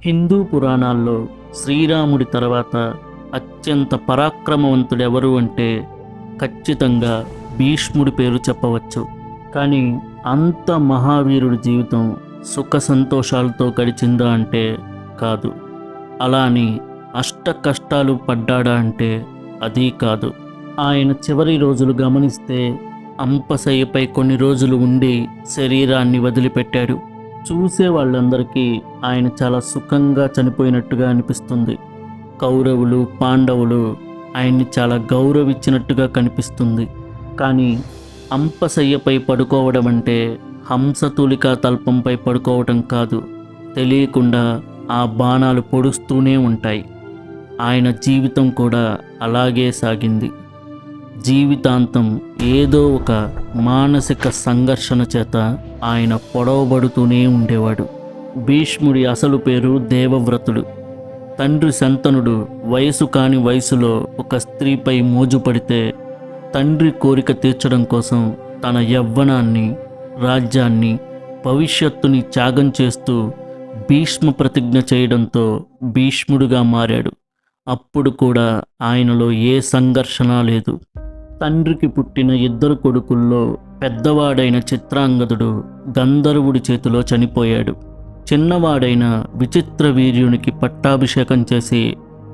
హిందూ పురాణాల్లో శ్రీరాముడి తర్వాత అత్యంత పరాక్రమవంతుడెవరు అంటే ఖచ్చితంగా భీష్ముడి పేరు చెప్పవచ్చు. కానీ అంత మహావీరుడి జీవితం సుఖ సంతోషాలతో గడిచిందా అంటే కాదు. అలా అని అష్ట కష్టాలు పడ్డాడా అంటే అది కాదు. ఆయన చివరి రోజులు గమనిస్తే అంపశయ్యపై కొన్ని రోజులు ఉండి శరీరాన్ని వదిలిపెట్టాడు. చూసే వాళ్ళందరికీ ఆయన చాలా సుఖంగా చనిపోయినట్టుగా అనిపిస్తుంది. కౌరవులు పాండవులు ఆయన్ని చాలా గౌరవించినట్టుగా కనిపిస్తుంది. కానీ అంపశయ్యపై పడుకోవడం అంటే హంసతూలికా తల్పంపై పడుకోవటం కాదు. తెలియకుండా ఆ బాణాలు పొడుస్తూనే ఉంటాయి. ఆయన జీవితం కూడా అలాగే సాగింది. జీవితాంతం ఏదో ఒక మానసిక సంఘర్షణ చేత ఆయన పొడవబడుతూనే ఉండేవాడు. భీష్ముడి అసలు పేరు దేవవ్రతుడు. తండ్రి శంతనుడు వయసు కాని వయసులో ఒక స్త్రీపై మోజు పడితే తండ్రి కోరిక తీర్చడం కోసం తన యవ్వనాన్ని, రాజ్యాన్ని, భవిష్యత్తుని త్యాగం చేస్తూ భీష్మ ప్రతిజ్ఞ చేయడంతో భీష్ముడిగా మారాడు. అప్పుడు కూడా ఆయనలో ఏ సంఘర్షణ లేదు. తండ్రికి పుట్టిన ఇద్దరు కొడుకుల్లో పెద్దవాడైన చిత్రాంగదుడు గంధర్వుడి చేతిలో చనిపోయాడు. చిన్నవాడైన విచిత్ర వీర్యునికి పట్టాభిషేకం చేసి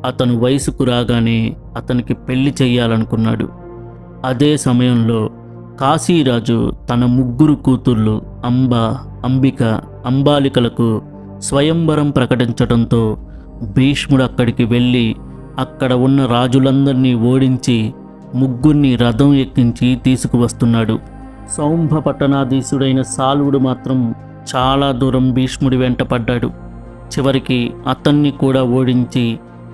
అతను వయసుకు రాగానే అతనికి పెళ్లి చెయ్యాలనుకున్నాడు. అదే సమయంలో కాశీరాజు తన ముగ్గురు కూతుర్లు అంబ, అంబిక, అంబాలికలకు స్వయంవరం ప్రకటించడంతో భీష్ముడు అక్కడికి వెళ్ళి అక్కడ ఉన్న రాజులందరినీ ఓడించి ముగ్గురిని రథం ఎక్కించి తీసుకువస్తున్నాడు. సౌంభ పట్టణాధీశుడైన సాల్వుడు మాత్రం చాలా దూరం భీష్ముడి వెంట పడ్డాడు. చివరికి అతన్ని కూడా ఓడించి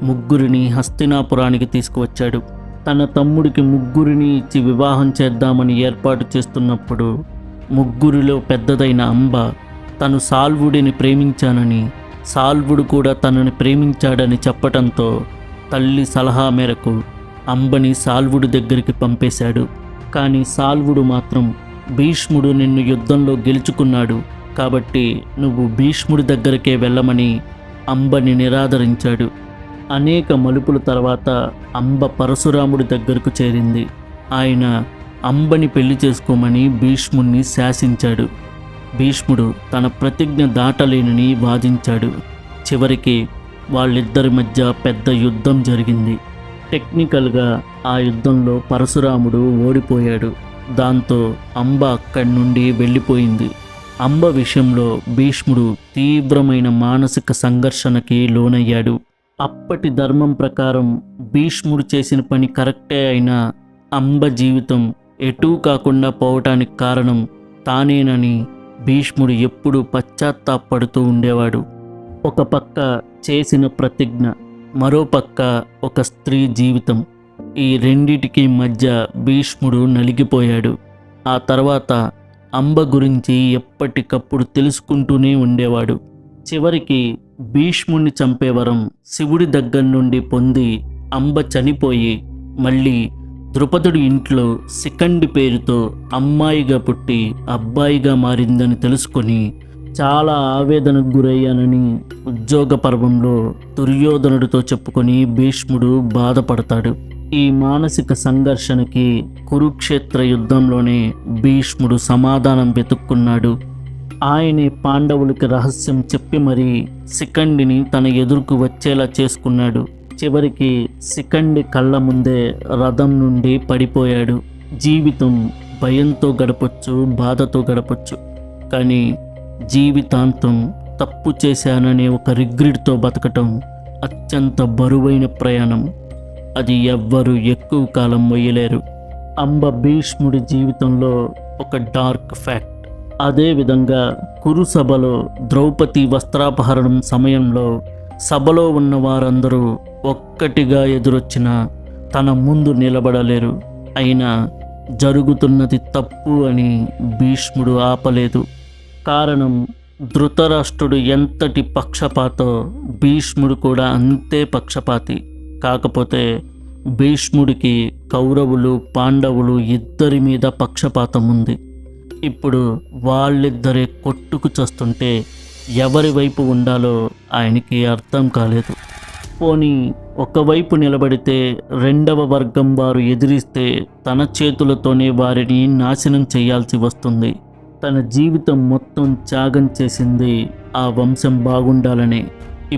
ముగ్గురిని హస్తినాపురానికి తీసుకువచ్చాడు. తన తమ్ముడికి ముగ్గురిని ఇచ్చి వివాహం చేద్దామని ఏర్పాటు చేస్తున్నప్పుడు ముగ్గురిలో పెద్దదైన అంబ తను సాల్వుడిని ప్రేమించానని, సాల్వుడు కూడా తనని ప్రేమించాడని చెప్పటంతో తల్లి సలహా మేరకు అంబని సాల్వుడి దగ్గరికి పంపేశాడు. కానీ సాల్వుడు మాత్రం భీష్ముడు నిన్ను యుద్ధంలో గెలుచుకున్నాడు కాబట్టి నువ్వు భీష్ముడి దగ్గరికే వెళ్ళమని అంబని నిరాదరించాడు. అనేక మలుపుల తర్వాత అంబ పరశురాముడి దగ్గరకు చేరింది. ఆయన అంబని పెళ్లి చేసుకోమని భీష్ముడిని శాసించాడు. భీష్ముడు తన ప్రతిజ్ఞ దాటలేనని వాదించాడు. చివరికి వాళ్ళిద్దరి మధ్య పెద్ద యుద్ధం జరిగింది. టెక్నికల్గా ఆ యుద్ధంలో పరశురాముడు ఓడిపోయాడు. దాంతో అంబ అక్కడి నుండి వెళ్ళిపోయింది. అంబ విషయంలో భీష్ముడు తీవ్రమైన మానసిక సంఘర్షణకి లోనయ్యాడు. అప్పటి ధర్మం ప్రకారం భీష్ముడు చేసిన పని కరెక్టే అయినా అంబ జీవితం ఎటూ కాకుండా పోవటానికి కారణం తానేనని భీష్ముడు ఎప్పుడూ పశ్చాత్తాపడుతూ ఉండేవాడు. ఒక పక్క చేసిన ప్రతిజ్ఞ, మరో పక్క ఒక స్త్రీ జీవితం. ఈ రెండిటికి మధ్య భీష్ముడు నలిగిపోయాడు. ఆ తర్వాత అంబ గురించి ఎప్పటికప్పుడు తెలుసుకుంటూనే ఉండేవాడు. చివరికి భీష్ముడిని చంపే వరం శివుడి దగ్గర నుండి పొంది అంబ చనిపోయి మళ్ళీ ద్రుపదుడి ఇంట్లో శిఖండి పేరుతో అమ్మాయిగా పుట్టి అబ్బాయిగా మారిందని తెలుసుకొని చాలా ఆవేదనకు గురయ్యానని ఉద్యోగ పర్వంలో దుర్యోధనుడితో చెప్పుకొని భీష్ముడు బాధపడతాడు. ఈ మానసిక సంఘర్షణకి కురుక్షేత్ర యుద్ధంలోనే భీష్ముడు సమాధానం వెతుక్కున్నాడు. ఆయనే పాండవులకి రహస్యం చెప్పి మరీ శిఖండిని తన ఎదురుకు వచ్చేలా చేసుకున్నాడు. చివరికి శిఖండి కళ్ళ ముందే రథం నుండి పడిపోయాడు. జీవితం భయంతో గడపొచ్చు, బాధతో గడపొచ్చు, కానీ జీవితాంతం తప్పు చేశాననే ఒక రిగ్రెట్తో బతకటం అత్యంత బరువైన ప్రయాణం. అది ఎవ్వరూ ఎక్కువ కాలం మొయ్యలేరు. అంబ భీష్ముడి జీవితంలో ఒక డార్క్ ఫ్యాక్ట్. అదేవిధంగా కురు సభలో ద్రౌపది వస్త్రాపహరణం సమయంలో సభలో ఉన్న వారందరూ ఒక్కటిగా ఎదురొచ్చినా తన ముందు నిలబడలేరు. అయినా జరుగుతున్నది తప్పు అని భీష్ముడు ఆపలేదు. కారణం ధృతరాష్ట్రుడు ఎంతటి పక్షపాతో భీష్ముడు కూడా అంతే పక్షపాతి. కాకపోతే భీష్ముడికి కౌరవులు పాండవులు ఇద్దరి మీద పక్షపాతం ఉంది. ఇప్పుడు వాళ్ళిద్దరే కొట్టుకు చస్తుంటే ఎవరి వైపు ఉండాలో ఆయనకి అర్థం కాలేదు. పోనీ ఒకవైపు నిలబడితే రెండవ వర్గం వారు ఎదిరిస్తే తన చేతులతోనే వారిని నాశనం చేయాల్సి వస్తుంది. తన జీవితం మొత్తం త్యాగం చేసింది ఆ వంశం బాగుండాలని.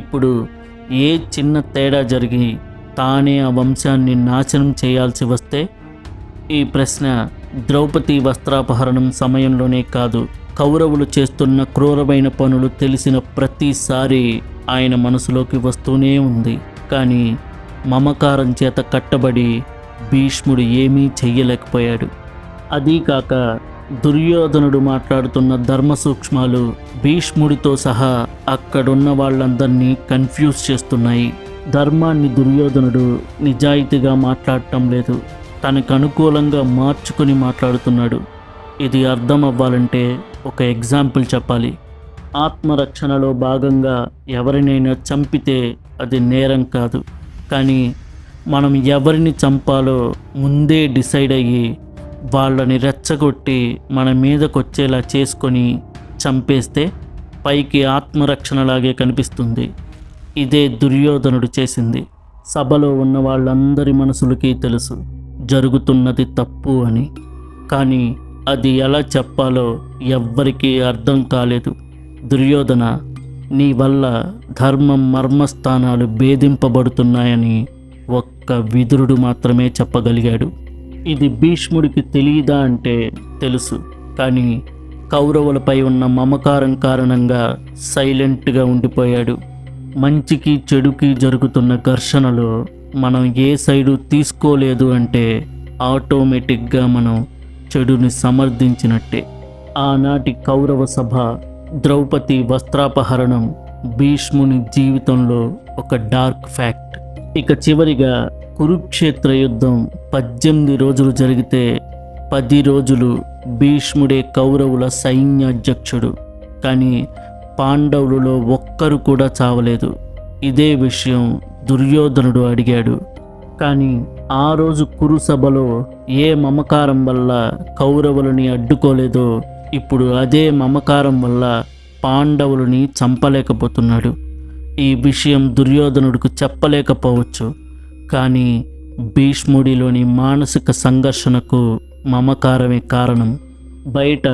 ఇప్పుడు ఏ చిన్న తేడా జరిగి తానే ఆ వంశాన్ని నాశనం చేయాల్సి వస్తే? ఈ ప్రశ్న ద్రౌపది వస్త్రాపహరణం సమయంలోనే కాదు, కౌరవులు చేస్తున్న క్రూరమైన పనులు తెలిసిన ప్రతిసారి ఆయన మనసులోకి వస్తూనే ఉంది. కానీ మమకారం చేత కట్టబడి భీష్ముడు ఏమీ చెయ్యలేకపోయాడు. అదీకాక దుర్యోధనుడు మాట్లాడుతున్న ధర్మ సూక్ష్మాలు భీష్ముడితో సహా అక్కడున్న వాళ్ళందరినీ కన్ఫ్యూజ్ చేస్తున్నాయి. ధర్మాన్ని దుర్యోధనుడు నిజాయితీగా మాట్లాడటం లేదు, తనకు అనుకూలంగా మార్చుకుని మాట్లాడుతున్నాడు. ఇది అర్థం అవ్వాలంటే ఒక ఎగ్జాంపుల్ చెప్పాలి. ఆత్మరక్షణలో భాగంగా ఎవరినైనా చంపితే అది నేరం కాదు. కానీ మనం ఎవరిని చంపాలో ముందే డిసైడ్ అయ్యి వాళ్ళని రెచ్చగొట్టి మన మీదకొచ్చేలా చేసుకొని చంపేస్తే పైకి ఆత్మరక్షణలాగే కనిపిస్తుంది. ఇదే దుర్యోధనుడు చేసింది. సభలో ఉన్న వాళ్ళందరి మనసులకి తెలుసు జరుగుతున్నది తప్పు అని. కానీ అది ఎలా చెప్పాలో ఎవ్వరికీ అర్థం కాలేదు. దుర్యోధన, నీ వల్ల ధర్మం మర్మస్థానాలు భేదింపబడుతున్నాయని ఒక్క విదురుడు మాత్రమే చెప్పగలిగాడు. ఇది భీష్ముడికి తెలియదా అంటే తెలుసు. కానీ కౌరవులపై ఉన్న మమకారం కారణంగా సైలెంట్గా ఉండిపోయాడు. మంచికి చెడుకి జరుగుతున్న ఘర్షణలో మనం ఏ సైడు తీసుకోలేదు అంటే ఆటోమేటిక్గా మనం చెడుని సమర్థించినట్టే. ఆనాటి కౌరవ సభ, ద్రౌపది వస్త్రాపహరణం భీష్ముని జీవితంలో ఒక డార్క్ ఫ్యాక్ట్. ఇక చివరిగా కురుక్షేత్ర యుద్ధం 18 రోజులు జరిగితే 10 రోజులు భీష్ముడే కౌరవుల సైన్యాధ్యక్షుడు. కానీ పాండవులలో ఒక్కరు కూడా చావలేదు. ఇదే విషయం దుర్యోధనుడు అడిగాడు. కానీ ఆ రోజు కురు సభలో ఏ మమకారం వల్ల కౌరవులని అడ్డుకోలేదో ఇప్పుడు అదే మమకారం వల్ల పాండవులని చంపలేకపోతున్నాడు. ఈ విషయం దుర్యోధనుడికి చెప్పలేకపోవచ్చు. కానీ భీష్ముడిలోని మానసిక సంఘర్షణకు మమకారమే కారణం. బయట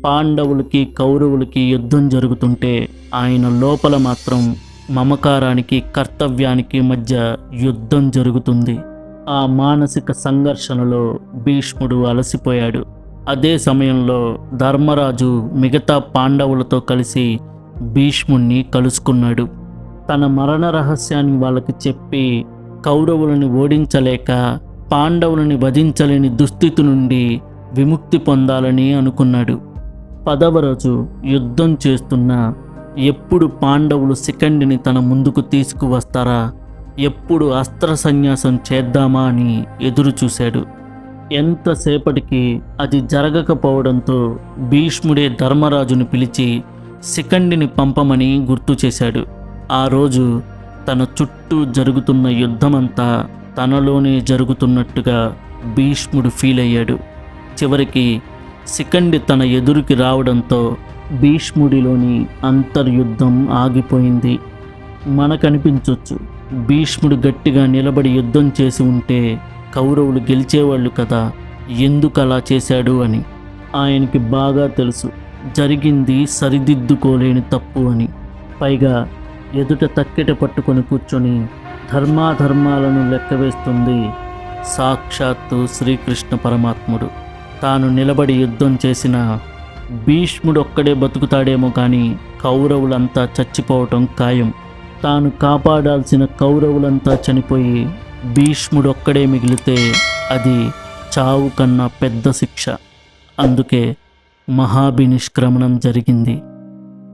పాండవులకి కౌరవులకి యుద్ధం జరుగుతుంటే ఆయన లోపల మాత్రం మమకారానికి కర్తవ్యానికి మధ్య యుద్ధం జరుగుతుంది. ఆ మానసిక సంఘర్షణలో భీష్ముడు అలసిపోయాడు. అదే సమయంలో ధర్మరాజు మిగతా పాండవులతో కలిసి భీష్ముణ్ణి కలుసుకున్నాడు. తన మరణ రహస్యాన్ని వాళ్ళకి చెప్పి కౌరవులను ఓడించలేక పాండవులని వధించలేని దుస్థితి నుండి విముక్తి పొందాలని అనుకున్నాడు. 10వ రోజు యుద్ధం చేస్తున్నా ఎప్పుడు పాండవులు శిఖండిని తన ముందుకు తీసుకువస్తారా, ఎప్పుడు అస్త్ర సన్యాసం చేద్దామా అని ఎదురు చూశాడు. ఎంతసేపటికి అది జరగకపోవడంతో భీష్ముడే ధర్మరాజును పిలిచి శిఖండిని పంపమని గుర్తు చేశాడు. ఆ రోజు తన చుట్టూ జరుగుతున్న యుద్ధమంతా తనలోనే జరుగుతున్నట్టుగా భీష్ముడు ఫీల్ అయ్యాడు. చివరికి శిఖండి తన ఎదురుకి రావడంతో భీష్ముడిలోని అంతర్యుద్ధం ఆగిపోయింది. మనకనిపించవచ్చు, భీష్ముడు గట్టిగా నిలబడి యుద్ధం చేసి ఉంటే కౌరవులు గెలిచేవాళ్ళు కదా, ఎందుకు అలా చేశాడు అని. ఆయనకి బాగా తెలుసు జరిగింది సరిదిద్దుకోలేని తప్పు అని. పైగా ఎదుట తక్కెట పట్టుకొని కూర్చొని ధర్మాధర్మాలను లెక్కవేస్తుంది సాక్షాత్తు శ్రీకృష్ణ పరమాత్ముడు. తాను నిలబడి యుద్ధం చేసిన భీష్ముడొక్కడే బతుకుతాడేమో కానీ కౌరవులంతా చచ్చిపోవటం ఖాయం. తాను కాపాడాల్సిన కౌరవులంతా చనిపోయి భీష్ముడొక్కడే మిగిలితే అది చావు కన్నా పెద్ద శిక్ష. అందుకే మహాభినిష్క్రమణం జరిగింది.